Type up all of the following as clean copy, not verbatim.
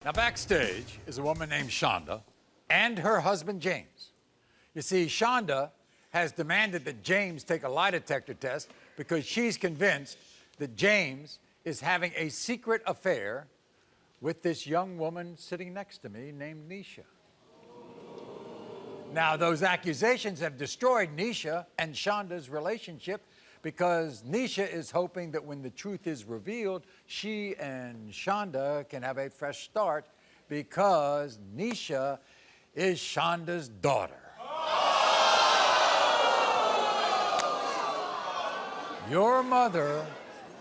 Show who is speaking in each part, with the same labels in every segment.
Speaker 1: Now, backstage is a woman named Shonda and her husband, James. You see, Shonda has demanded that James take a lie detector test because she's convinced that James is having a secret affair with this young woman sitting next to me named Nisha. Now, those accusations have destroyed Nisha and Shonda's relationship because Nisha is hoping that when the truth is revealed, she and Shonda can have a fresh start because Nisha is Shonda's daughter. Your mother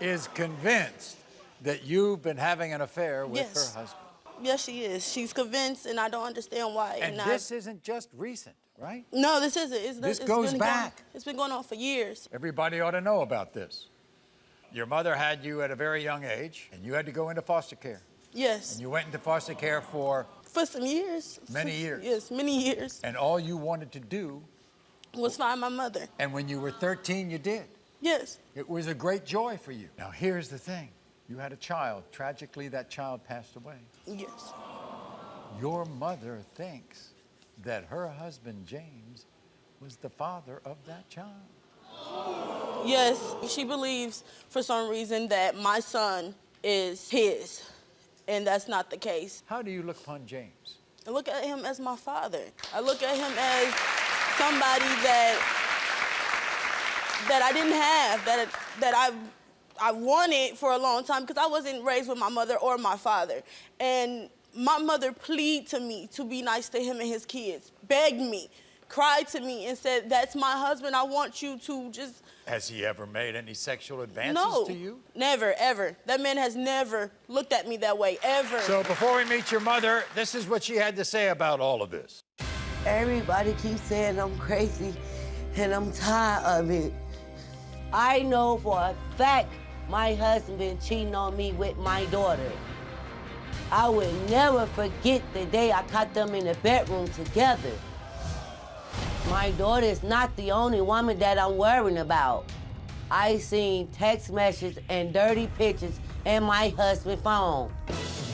Speaker 1: is convinced that you've been having an affair with her husband.
Speaker 2: Yes, she is. She's convinced, and I don't understand why.
Speaker 1: And this isn't just recent, right?
Speaker 2: No, this isn't.
Speaker 1: This goes back.
Speaker 2: It's been going on for years.
Speaker 1: Everybody ought to know about this. Your mother had you at a very young age, and you had to go into foster care.
Speaker 2: Yes.
Speaker 1: And you went into foster care for
Speaker 2: some years.
Speaker 1: Many years.
Speaker 2: Yes, many years.
Speaker 1: And all you wanted to do
Speaker 2: was find my mother.
Speaker 1: And when you were 13, you did.
Speaker 2: Yes.
Speaker 1: It was a great joy for you. Now, here's the thing. You had a child. Tragically, that child passed away.
Speaker 2: Yes.
Speaker 1: Your mother thinks that her husband, James, was the father of that child.
Speaker 2: Yes, she believes for some reason that my son is his, and that's not the case.
Speaker 1: How do you look upon James?
Speaker 2: I look at him as my father. I look at him as somebody that I didn't have, that I wanted for a long time because I wasn't raised with my mother or my father. And my mother pleaded to me to be nice to him and his kids, begged me, cried to me and said, that's my husband, I want you to just...
Speaker 1: Has he ever made any sexual advances to you?
Speaker 2: No, never, ever. That man has never looked at me that way, ever.
Speaker 1: So before we meet your mother, this is what she had to say about all of this.
Speaker 3: Everybody keeps saying I'm crazy, and I'm tired of it. I know for a fact my husband been cheating on me with my daughter. I would never forget the day I caught them in the bedroom together. My daughter is not the only woman that I'm worrying about. I seen text messages and dirty pictures in my husband's phone.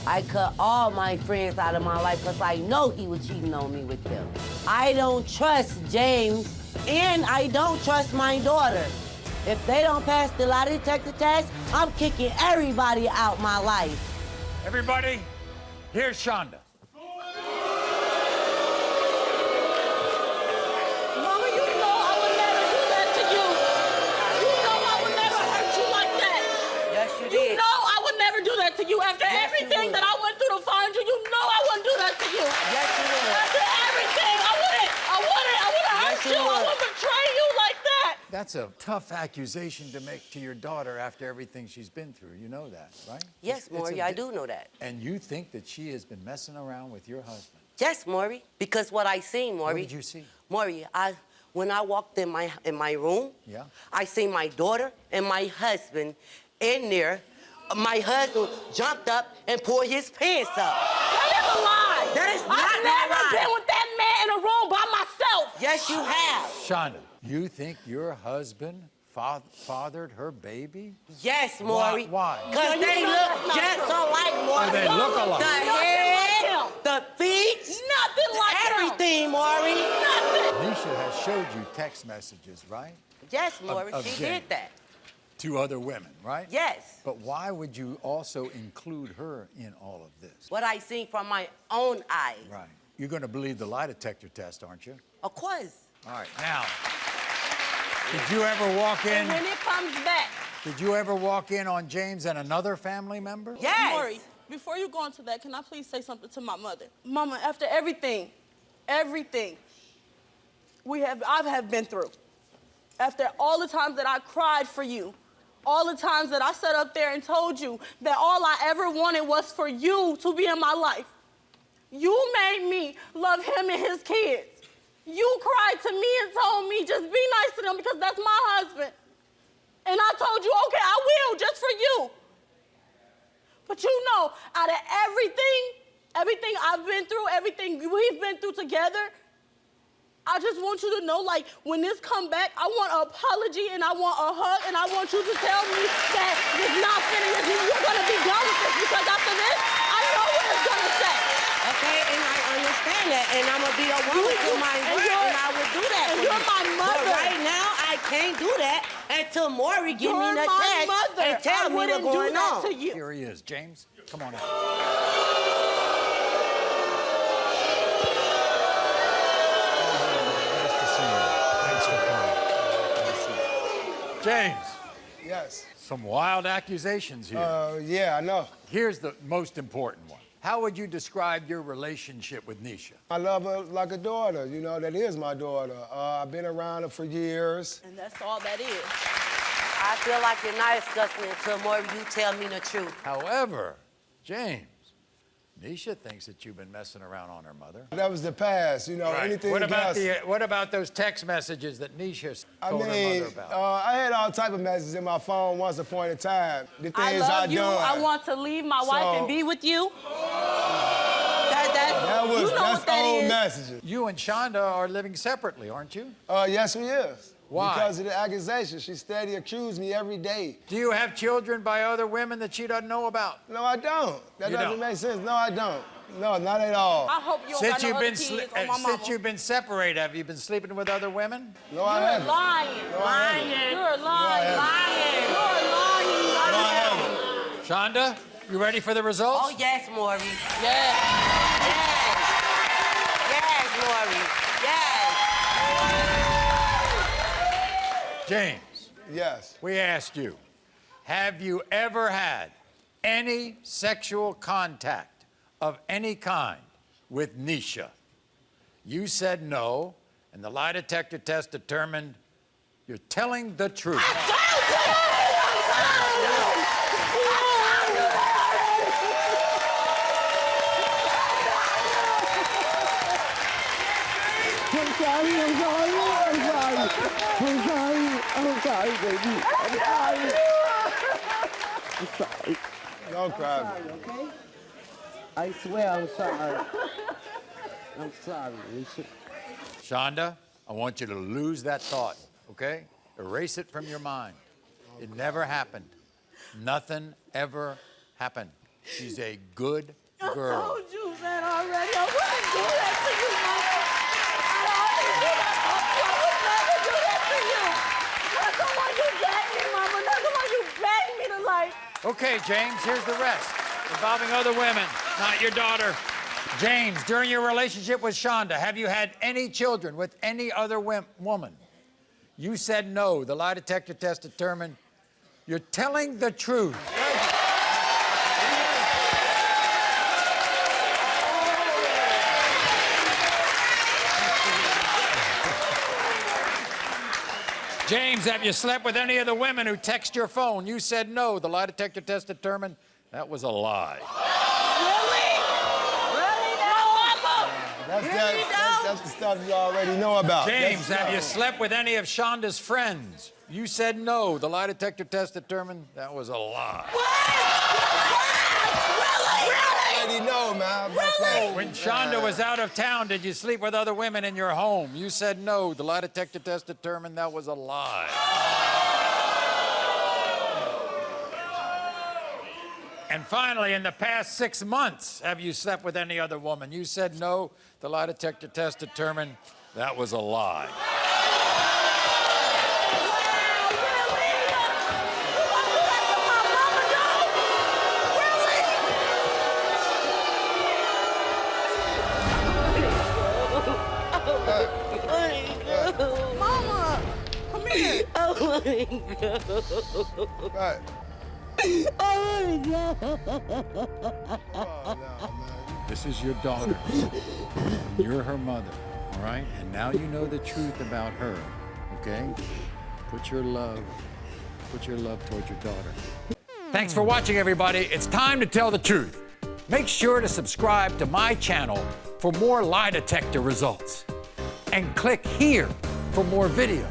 Speaker 3: I cut all my friends out of my life because I know he was cheating on me with them. I don't trust James, and I don't trust my daughter. If they don't pass the lie detector test, I'm kicking everybody out my life.
Speaker 1: Everybody, here's Shonda.
Speaker 2: Mama, you know I would never do that to you. You know I would never hurt you like that.
Speaker 3: Yes, you did.
Speaker 2: You know I would never do that to you. After everything that I went through to find you, you know I wouldn't do that to you.
Speaker 3: Yes, you did.
Speaker 2: After everything, I wouldn't hurt you. I wouldn't betray you like that.
Speaker 1: That's a tough accusation to make to your daughter after everything she's been through. You know that, right?
Speaker 3: Yes, Maury, I do know that.
Speaker 1: And you think that she has been messing around with your husband?
Speaker 3: Yes, Maury, because what I seen, Maury.
Speaker 1: What did you see?
Speaker 3: Maury, when I walked in my room, I seen my daughter and my husband in there. My husband jumped up and pulled his pants up.
Speaker 2: That is a lie.
Speaker 3: That is not
Speaker 2: I've never been with that man in a room by myself.
Speaker 3: Yes, you have.
Speaker 1: Shonda, you think your husband fathered her baby?
Speaker 3: Yes, Maury.
Speaker 1: Why?
Speaker 3: Because they look just alike, Maury.
Speaker 1: Oh, they look alike.
Speaker 3: The head, the feet.
Speaker 2: Nothing like
Speaker 3: everything, Maury.
Speaker 2: Nothing.
Speaker 1: Nisha has showed you text messages, right?
Speaker 3: Yes, Maury,
Speaker 1: Of
Speaker 3: she
Speaker 1: James.
Speaker 3: did that.
Speaker 1: To other women, right?
Speaker 3: Yes.
Speaker 1: But why would you also include her in all of this?
Speaker 3: What I seen from my own eyes.
Speaker 1: Right. You're going to believe the lie detector test, aren't you?
Speaker 3: Of course.
Speaker 1: All right. Now, did you ever walk in?
Speaker 2: And when it comes back.
Speaker 1: Did you ever walk in on James and another family member?
Speaker 3: Yes.
Speaker 2: Maury, before you go on to that, can I please say something to my mother? Mama, after everything I have been through, after all the times that I cried for you, all the times that I sat up there and told you that all I ever wanted was for you to be in my life, you made me love him and his kids. You cried to me and told me just be nice to them because that's my husband. And I told you, okay, I will, just for you. But you know, out of everything I've been through, everything we've been through together, I just want you to know, like, when this come back, I want an apology and I want a hug and I want you to tell me that it's not fitting. You're gonna be done with this because after this, I know what it's gonna say.
Speaker 3: and I'm gonna be a woman to my word, and I would do that.
Speaker 2: And
Speaker 3: for
Speaker 2: you're
Speaker 3: you.
Speaker 2: my mother.
Speaker 3: But right now, I can't do that until Maury give
Speaker 2: You're
Speaker 3: me the
Speaker 2: my
Speaker 3: text
Speaker 2: mother.
Speaker 3: and tell
Speaker 2: I
Speaker 3: me what's
Speaker 2: wouldn't
Speaker 3: going
Speaker 2: do that
Speaker 3: on.
Speaker 2: to you.
Speaker 1: Here he is. James, come on out. James,
Speaker 4: Yes.
Speaker 1: some wild accusations here.
Speaker 4: Yeah, I know.
Speaker 1: Here's the most important one. How would you describe your relationship with Nisha?
Speaker 4: I love her like a daughter. You know, that is my daughter. I've been around her for years.
Speaker 2: And that's all that is.
Speaker 3: I feel like you're not discussing it until Maury, you tell me the truth.
Speaker 1: However, James, Nisha thinks that you've been messing around on her mother.
Speaker 4: That was the past, you know, anything
Speaker 1: What about
Speaker 4: else.
Speaker 1: what about those text messages that Nisha told her mother about?
Speaker 4: I had all type of messages in my phone once upon a time. The things
Speaker 2: I love you.
Speaker 4: done.
Speaker 2: I want to leave my wife and be with you.
Speaker 4: That was,
Speaker 2: you know
Speaker 4: that's
Speaker 2: what that
Speaker 4: old
Speaker 2: is.
Speaker 4: messages.
Speaker 1: You and Shonda are living separately, aren't you?
Speaker 4: Yes, we is.
Speaker 1: Why?
Speaker 4: Because of the accusation. She steady accused me every day.
Speaker 1: Do you have children by other women that she doesn't know about?
Speaker 4: No, I don't. That
Speaker 1: You
Speaker 4: doesn't
Speaker 1: don't?
Speaker 4: make sense. No, I don't. No, not at all.
Speaker 2: I hope you don't got no other kids on my mama.
Speaker 1: Since you've been separated, have you been sleeping with other women?
Speaker 4: No, I
Speaker 2: You're
Speaker 4: haven't.
Speaker 2: lying.
Speaker 4: No, I haven't.
Speaker 2: You're lying.
Speaker 4: No, I
Speaker 2: Lying.
Speaker 4: haven't.
Speaker 1: Shonda, you ready for the results?
Speaker 3: Oh, yes, Maury.
Speaker 2: Yes.
Speaker 3: Yes. Yes, Maury. Yes.
Speaker 1: James,
Speaker 4: Yes.
Speaker 1: we asked you, have you ever had any sexual contact of any kind with Nisha? You said no, and the lie detector test determined you're telling the truth.
Speaker 4: Don't cry.
Speaker 3: Okay? I swear I'm sorry. I'm sorry, Nisha.
Speaker 1: Shonda, I want you to lose that thought, okay? Erase it from your mind. It never happened. Nothing ever happened. She's a good girl.
Speaker 2: I told you that already. I wouldn't do that to you, Mama. I would never do that to you. Not someone you begged me, Mama. Not someone you begged me to like.
Speaker 1: Okay, James, here's the rest. Involving other women, not your daughter. James, during your relationship with Shonda, have you had any children with any other woman? You said no. The lie detector test determined you're telling the truth. James, have you slept with any of the women who text your phone? You said no. The lie detector test determined that was a lie.
Speaker 4: That's the stuff you already know about.
Speaker 1: James, have you slept with any of Shonda's friends? You said no. The lie detector test determined that was a lie.
Speaker 4: I already know, man. About that.
Speaker 1: When Shonda was out of town, did you sleep with other women in your home? You said no. The lie detector test determined that was a lie. And finally, in the past 6 months, have you slept with any other woman? You said no. The lie detector test determined that was a lie.
Speaker 2: Mama, come here.
Speaker 4: Right.
Speaker 3: Oh, my God.
Speaker 4: Oh, no, man.
Speaker 1: This is your daughter. You're her mother, all right? And now you know the truth about her, okay? Put your love towards your daughter. Thanks for watching, everybody. It's time to tell the truth. Make sure to subscribe to my channel for more lie detector results. And click here for more videos.